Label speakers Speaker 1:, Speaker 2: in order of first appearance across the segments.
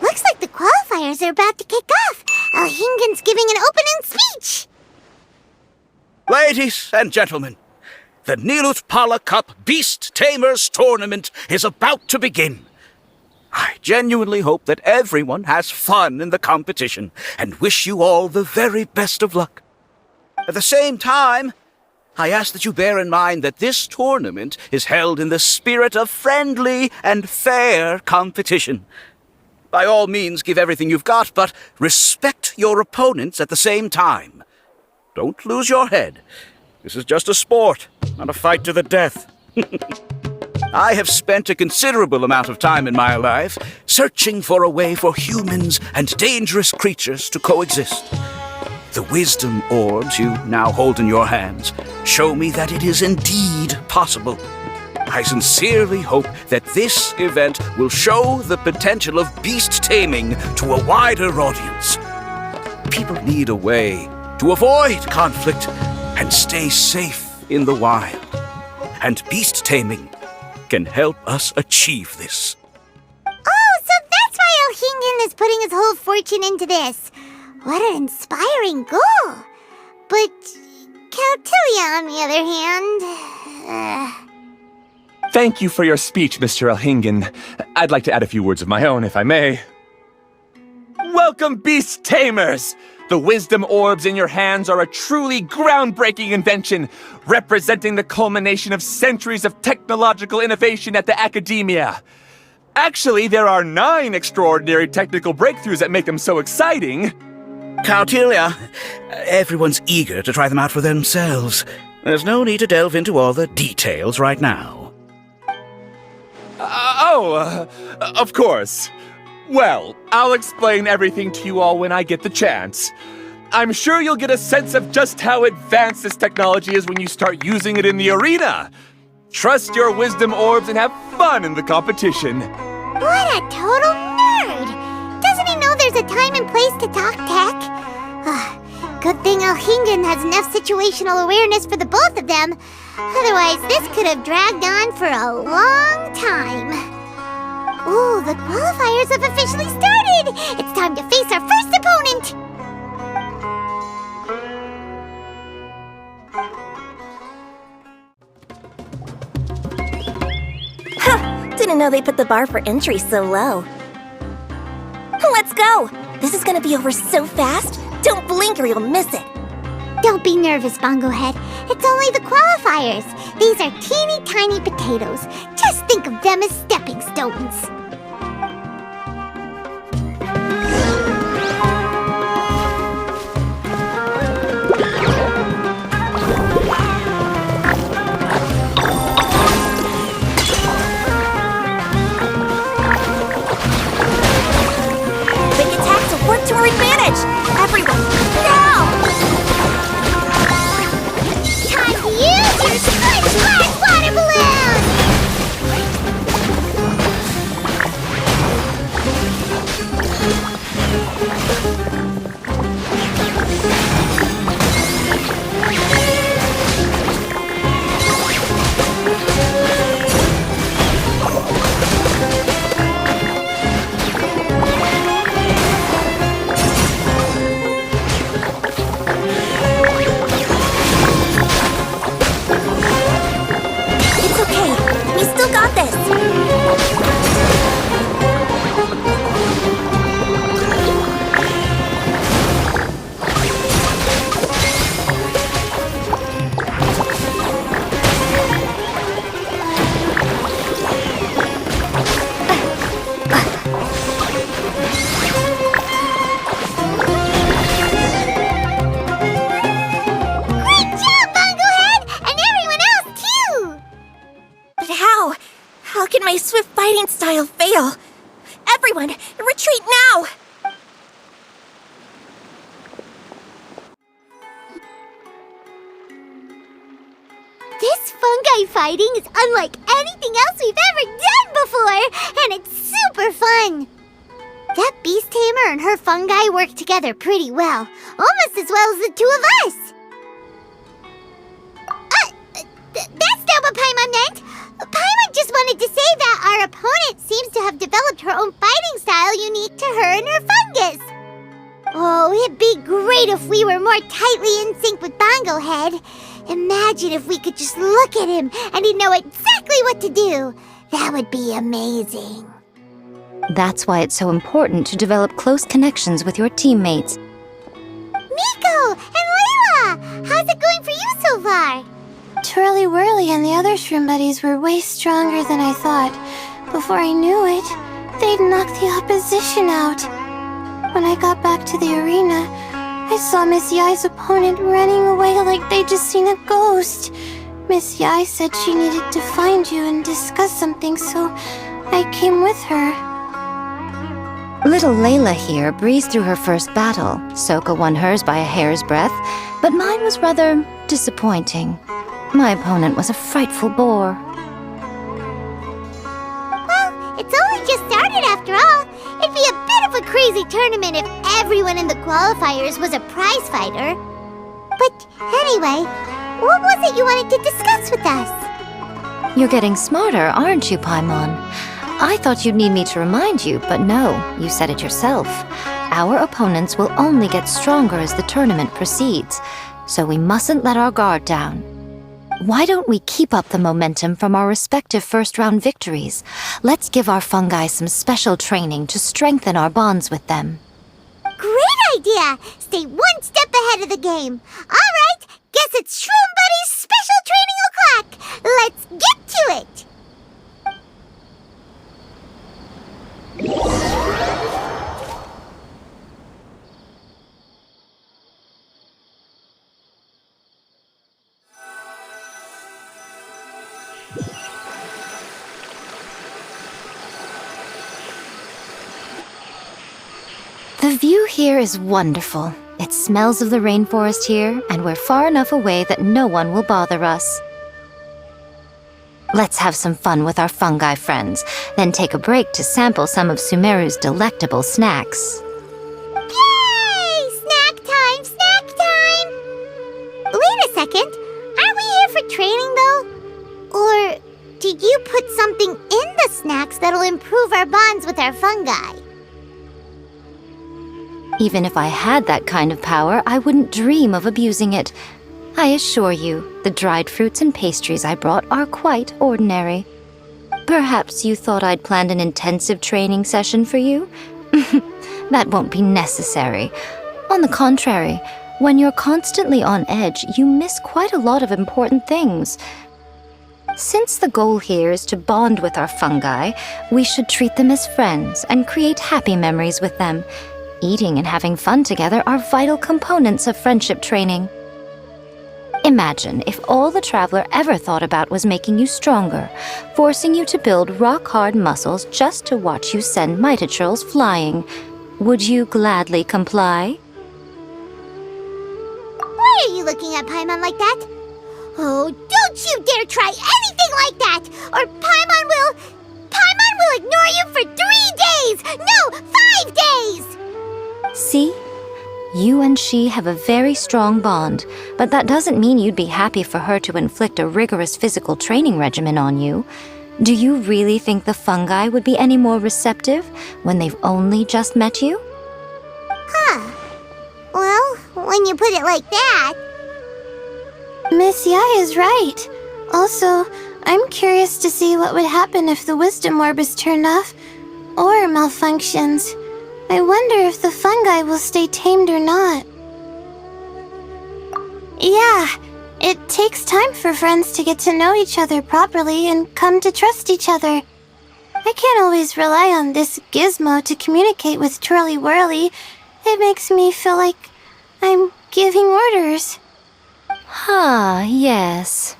Speaker 1: Looks like the qualifiers are about to kick off. Alhingen's giving an opening speech.
Speaker 2: Ladies and gentlemen, the Nilut Pala Cup Beast Tamers Tournament is about to begin. I genuinely hope that everyone has fun in the competition and wish you all the very best of luck. At the same time, I ask that you bear in mind that this tournament is held in the spirit of friendly and fair competition. By all means, give everything you've got, but respect your opponents at the same time. Don't lose your head. This is just a sport, not a fight to the death. I have spent a considerable amount of time in my life searching for a way for humans and dangerous creatures to coexist. The wisdom orbs you now hold in your hands show me that it is indeed possible. I sincerely hope that this event will show the potential of beast taming to a wider audience. People need a way to avoid conflict and stay safe in the wild. And beast taming can help us achieve this.
Speaker 1: Oh, so that's why Alhingen is putting his whole fortune into this. What an inspiring goal. But Kautilya, on the other hand...
Speaker 3: Thank you for your speech, Mr. Alhingen. I'd like to add a few words of my own, if I may. Welcome, Beast Tamers! The wisdom orbs in your hands are a truly groundbreaking invention, representing the culmination of centuries of technological innovation at the academia. Actually, there are 9 extraordinary technical breakthroughs that make them so exciting.
Speaker 2: Kautilya, everyone's eager to try them out for themselves. There's no need to delve into all the details right now.
Speaker 3: Of course. Well, I'll explain everything to you all when I get the chance. I'm sure you'll get a sense of just how advanced this technology is when you start using it in the arena. Trust your wisdom orbs and have fun in the competition.
Speaker 1: What a total nerd! Doesn't he know there's a time and place to talk tech? Good thing Alhingen has enough situational awareness for the both of them. Otherwise, this could have dragged on for a long time. Ooh, the qualifiers have officially started! It's time to face our first opponent!
Speaker 4: Huh! Didn't know they put the bar for entry so low. Let's go! This is gonna be over so fast, don't blink or you'll miss it.
Speaker 1: Don't be nervous, Bongohead. It's only the qualifiers. These are teeny tiny potatoes. Just think of them as stepping stones.
Speaker 4: Big attacks will work to our advantage! Everyone, now!
Speaker 1: Time to use your Splash water balloon!
Speaker 4: It's okay, we still got this!
Speaker 1: Great job, Bongohead! And everyone else, too!
Speaker 4: But how? How can my swift fighting style fail? Everyone, retreat now!
Speaker 1: This fungi fighting is unlike anything else we've ever done before, and it's super fun. That beast tamer and her fungi work together pretty well, almost as well as the two of us. That's not what Paimon meant. Paimon just wanted to say that our opponent seems to have developed her own fighting style to her and her fungus. Oh, it'd be great if we were more tightly in sync with Bongo Head. Imagine if we could just look at him and he'd know exactly what to do. That would be amazing.
Speaker 5: That's why it's so important to develop close connections with your teammates.
Speaker 1: Miko and Layla, how's it going for you so far?
Speaker 6: Twirly Whirly and the other shroom buddies were way stronger than I thought. Before I knew it, they'd knocked the opposition out. When I got back to the arena, I saw Miss Yae's opponent running away like they'd just seen a ghost. Miss Yae said she needed to find you and discuss something, so I came with her.
Speaker 5: Little Layla here breezed through her first battle. Soka won hers by a hair's breadth, but mine was rather disappointing. My opponent was a frightful bore.
Speaker 1: Well, it's only just started after all. It'd be a bit of a crazy tournament if everyone in the qualifiers was a prize fighter. But anyway, what was it you wanted to discuss with us?
Speaker 5: You're getting smarter, aren't you, Paimon? I thought you'd need me to remind you, but no, you said it yourself. Our opponents will only get stronger as the tournament proceeds, so we mustn't let our guard down. Why don't we keep up the momentum from our respective first-round victories? Let's give our fungi some special training to strengthen our bonds with them.
Speaker 1: Great idea! Stay one step ahead of the game. All right, guess it's Shroom Buddy's special training o'clock. Let's get to it!
Speaker 5: The view here is wonderful. It smells of the rainforest here, and we're far enough away that no one will bother us. Let's have some fun with our fungi friends, then take a break to sample some of Sumeru's delectable snacks.
Speaker 1: Yay! Snack time! Snack time! Wait a second. Aren't we here for training, though? Or did you put something in the snacks that'll improve our bonds with our fungi?
Speaker 5: Even if I had that kind of power, I wouldn't dream of abusing it. I assure you, the dried fruits and pastries I brought are quite ordinary. Perhaps you thought I'd planned an intensive training session for you? That won't be necessary. On the contrary, when you're constantly on edge, you miss quite a lot of important things. Since the goal here is to bond with our fungi, we should treat them as friends and create happy memories with them. Eating and having fun together are vital components of friendship training. Imagine if all the Traveler ever thought about was making you stronger, forcing you to build rock-hard muscles just to watch you send Mitatrolls flying. Would you gladly comply?
Speaker 1: Why are you looking at Paimon like that? Oh, don't you dare try anything like that! Or Paimon will ignore you for 3 days! No, 5 days!
Speaker 5: See? You and she have a very strong bond, but that doesn't mean you'd be happy for her to inflict a rigorous physical training regimen on you. Do you really think the fungi would be any more receptive when they've only just met you?
Speaker 1: Huh. Well, when you put it like that...
Speaker 6: Miss Yae is right. Also, I'm curious to see what would happen if the wisdom orb is turned off or malfunctions. I wonder if the fungi will stay tamed or not. Yeah, it takes time for friends to get to know each other properly and come to trust each other. I can't always rely on this gizmo to communicate with Twirly Whirly. It makes me feel like I'm giving orders.
Speaker 5: Ah, yes.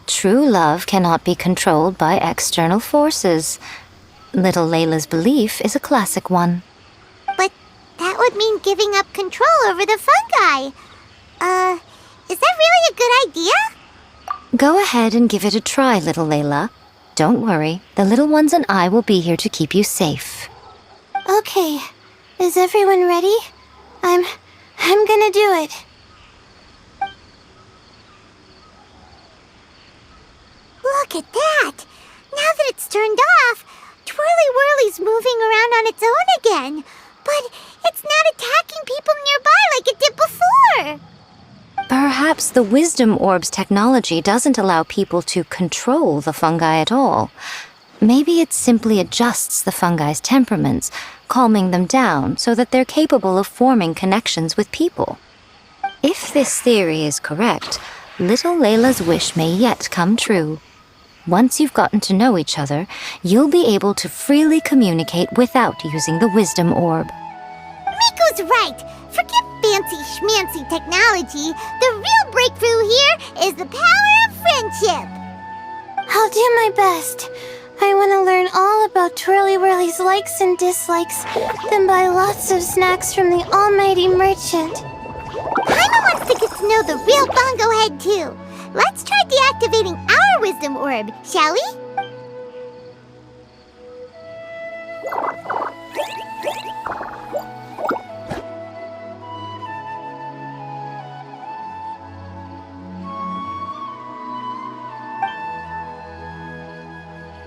Speaker 5: True love cannot be controlled by external forces. Little Layla's belief is a classic one.
Speaker 1: But that would mean giving up control over the fungi. Is that really a good idea?
Speaker 5: Go ahead and give it a try, little Layla. Don't worry, the little ones and I will be here to keep you safe.
Speaker 6: Okay, is everyone ready? I'm gonna do it.
Speaker 1: Look at that! Now that it's turned off, Twirly Whirly's moving around on its own again.
Speaker 5: perhaps the Wisdom Orb's technology doesn't allow people to control the fungi at all. Maybe it simply adjusts the fungi's temperaments, calming them down so that they're capable of forming connections with people. If this theory is correct, little Layla's wish may yet come true. Once you've gotten to know each other, you'll be able to freely communicate without using the Wisdom Orb.
Speaker 1: Miko's right! Forget fancy schmancy technology. The real breakthrough here is the power of friendship!
Speaker 6: I'll do my best. I want to learn all about Twirly Whirly's likes and dislikes, then buy lots of snacks from the almighty merchant.
Speaker 1: Paimon wants to get to know the real Bongo Head too. Let's try deactivating our Wisdom Orb, shall we?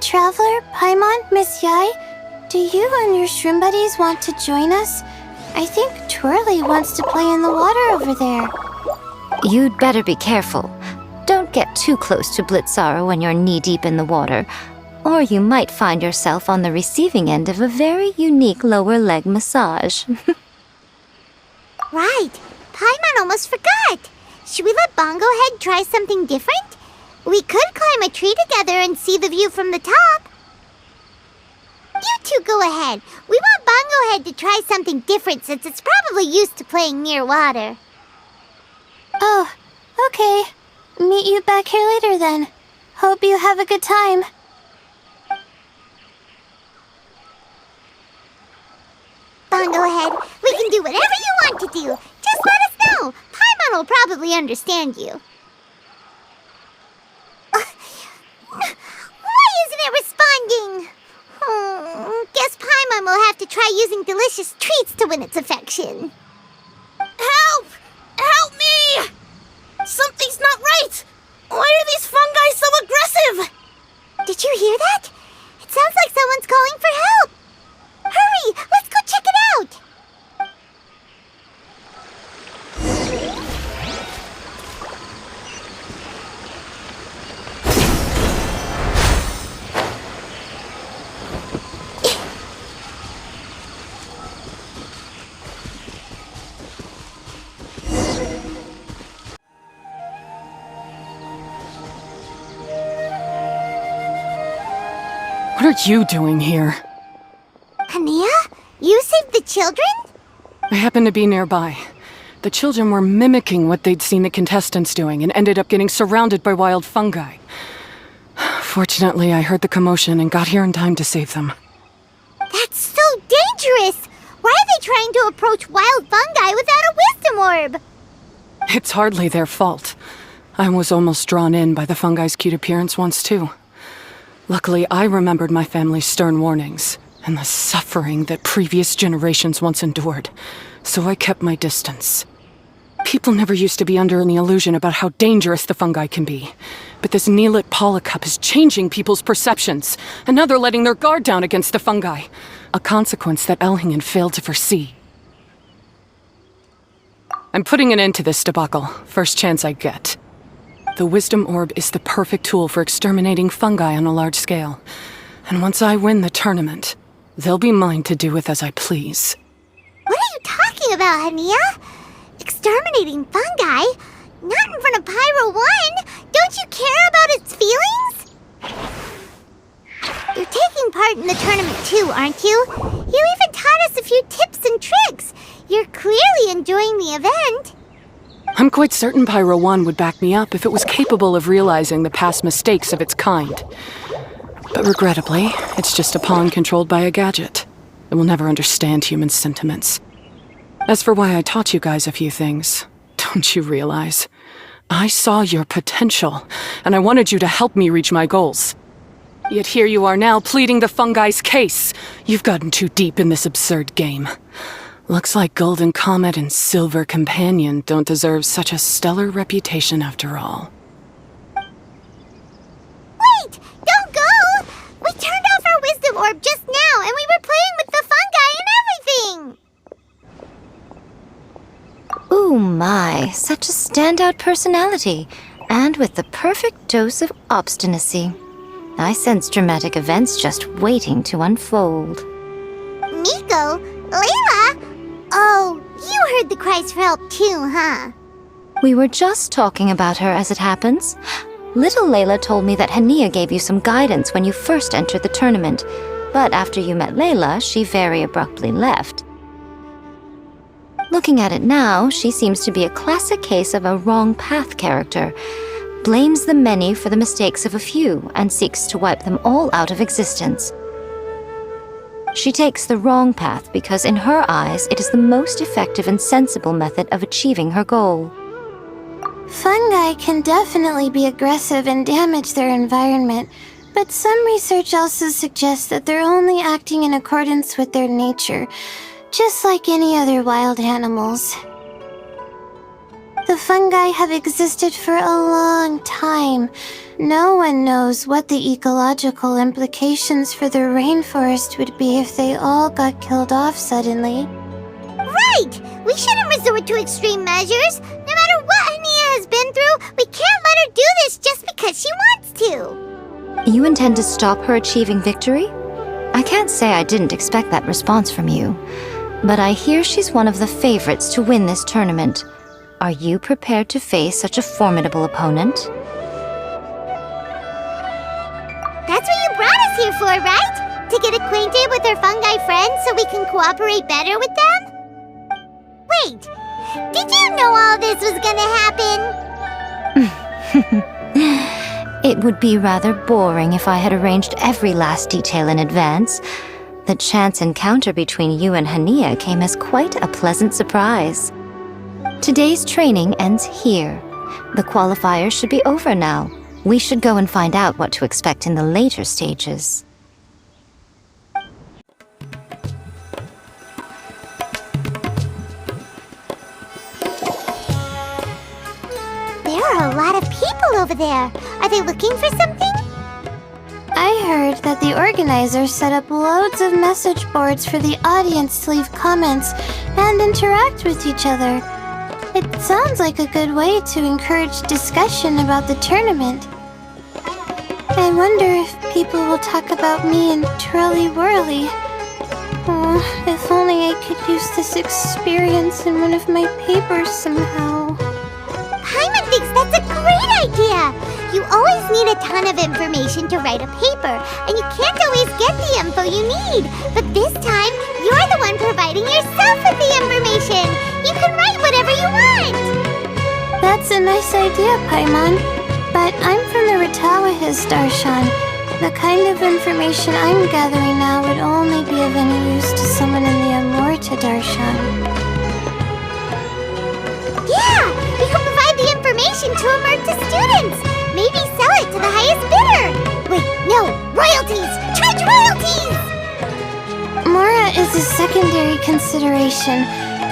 Speaker 6: Traveler, Paimon, Miss Yae, do you and your shroom buddies want to join us? I think Twirly wants to play in the water over there.
Speaker 5: You'd better be careful. Don't get too close to Blitzara when you're knee-deep in the water, or you might find yourself on the receiving end of a very unique lower leg massage.
Speaker 1: Right. Paimon almost forgot. Should we let Bongo Head try something different? We could climb a tree together and see the view from the top. You two go ahead. We want Bongo Head to try something different since it's probably used to playing near water.
Speaker 6: Oh, okay. Meet you back here later then. Hope you have a good time.
Speaker 1: Bongo Head, we can do whatever you want to do. Just let us know. Paimon will probably understand you. Why isn't it responding? Guess Paimon will have to try using delicious treats to win its affection.
Speaker 4: Help! Help me! Something's not right! Why are these fungi so aggressive?
Speaker 1: Did you hear that? It sounds like someone's calling for help. Hurry, let's go check it out.
Speaker 7: What are you doing here?
Speaker 1: Hania, you saved the children?
Speaker 7: I happened to be nearby. The children were mimicking what they'd seen the contestants doing and ended up getting surrounded by wild fungi. Fortunately, I heard the commotion and got here in time to save them.
Speaker 1: That's so dangerous! Why are they trying to approach wild fungi without a wisdom orb?
Speaker 7: It's hardly their fault. I was almost drawn in by the fungi's cute appearance once, too. Luckily, I remembered my family's stern warnings and the suffering that previous generations once endured, so I kept my distance. People never used to be under any illusion about how dangerous the fungi can be, but this Neelit polycup is changing people's perceptions, and now they're letting their guard down against the fungi, a consequence that Elhingen failed to foresee. I'm putting an end to this debacle, first chance I get. The Wisdom Orb is the perfect tool for exterminating fungi on a large scale. And once I win the tournament, they'll be mine to do with as I please.
Speaker 1: What are you talking about, Hania? Exterminating fungi? Not in front of Pyro 1! Don't you care about its feelings? You're taking part in the tournament too, aren't you? You even taught us a few tips and tricks. You're clearly enjoying the event.
Speaker 7: I'm quite certain Pyro 1 would back me up if it was capable of realizing the past mistakes of its kind. But regrettably, it's just a pawn controlled by a gadget. It will never understand human sentiments. As for why I taught you guys a few things, don't you realize? I saw your potential, and I wanted you to help me reach my goals. Yet here you are now pleading the fungi's case. You've gotten too deep in this absurd game. Looks like Golden Comet and Silver Companion don't deserve such a stellar reputation after all.
Speaker 1: Wait! Don't go! We turned off our wisdom orb just now, and we were playing with the fungi and everything!
Speaker 5: Ooh my, such a standout personality, and with the perfect dose of obstinacy. I sense dramatic events just waiting to unfold.
Speaker 1: Miko? Layla? Oh, you heard the cries for help too, huh?
Speaker 5: We were just talking about her as it happens. Little Layla told me that Hania gave you some guidance when you first entered the tournament, but after you met Layla, she very abruptly left. Looking at it now, she seems to be a classic case of a wrong path character. Blames the many for the mistakes of a few and seeks to wipe them all out of existence. She takes the wrong path because in her eyes it is the most effective and sensible method of achieving her goal.
Speaker 6: Fungi can definitely be aggressive and damage their environment, but some research also suggests that they're only acting in accordance with their nature, just like any other wild animals. The fungi have existed for a long time. No one knows what the ecological implications for the rainforest would be if they all got killed off suddenly.
Speaker 1: Right! We shouldn't resort to extreme measures. No matter what Hania has been through, we can't let her do this just because she wants to.
Speaker 5: You intend to stop her achieving victory? I can't say I didn't expect that response from you, but I hear she's one of the favorites to win this tournament. Are you prepared to face such a formidable opponent?
Speaker 1: That's what you brought us here for, right? To get acquainted with our fungi friends so we can cooperate better with them? Wait, did you know all this was gonna happen?
Speaker 5: It would be rather boring if I had arranged every last detail in advance. The chance encounter between you and Hania came as quite a pleasant surprise. Today's training ends here. The qualifiers should be over now. We should go and find out what to expect in the later stages.
Speaker 1: There are a lot of people over there. Are they looking for something?
Speaker 6: I heard that the organizers set up loads of message boards for the audience to leave comments and interact with each other. It sounds like a good way to encourage discussion about the tournament. I wonder if people will talk about me and Twirly Whirly. Oh, if only I could use this experience in one of my papers somehow.
Speaker 1: Paimon thinks that's a great idea! You always need a ton of information to write a paper, and you can't always get the info you need. But this time, you're the one providing yourself with the information! You can write whatever you want!
Speaker 6: That's a nice idea, Paimon. But I'm from the Ratawahiz Darshan. The kind of information I'm gathering now would only be of any use to someone in the Amorta Darshan.
Speaker 1: Yeah! We can provide the information to Amorta students! Maybe sell it to the highest bidder! Wait, no! Royalties! Charge royalties!
Speaker 6: Mora is a secondary consideration,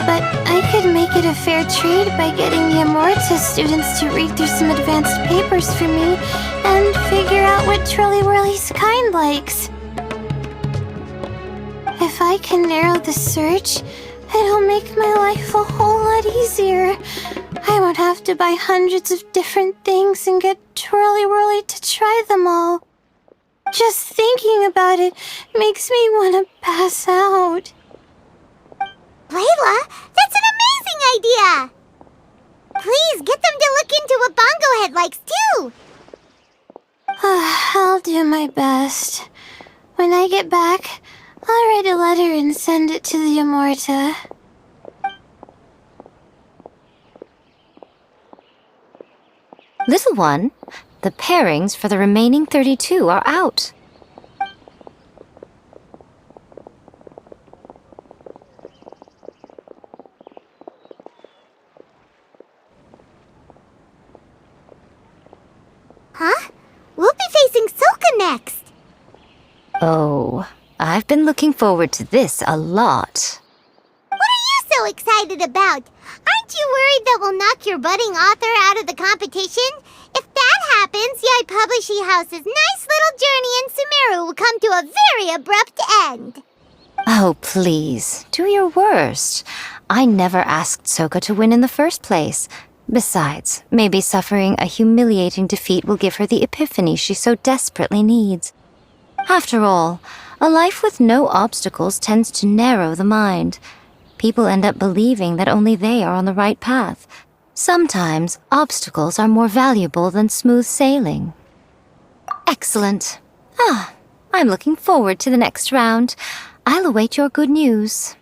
Speaker 6: but I could make it a fair trade by getting the Amorta students to read through some advanced papers for me and figure out what Twirly Whirly's kind likes. If I can narrow the search, it'll make my life a whole lot easier. I won't have to buy hundreds of different things and get Twirly Whirly to try them all. Just thinking about it makes me want to pass out.
Speaker 1: Layla, that's an amazing idea! Please, get them to look into what Bongo Head likes, too!
Speaker 6: I'll do my best. When I get back, I'll write a letter and send it to the Amorta.
Speaker 5: Little one, the pairings for the remaining 32 are out.
Speaker 1: Huh? We'll be facing Soka next!
Speaker 5: Oh, I've been looking forward to this a lot.
Speaker 1: What are you so excited about? Aren't you worried that we'll knock your budding author out of the competition? If that happens, Yae Publishing House's nice little journey in Sumeru will come to a very abrupt end.
Speaker 5: Oh, please, do your worst. I never asked Soka to win in the first place. Besides, maybe suffering a humiliating defeat will give her the epiphany she so desperately needs. After all, a life with no obstacles tends to narrow the mind. People end up believing that only they are on the right path. Sometimes, obstacles are more valuable than smooth sailing. Excellent. I'm looking forward to the next round. I'll await your good news.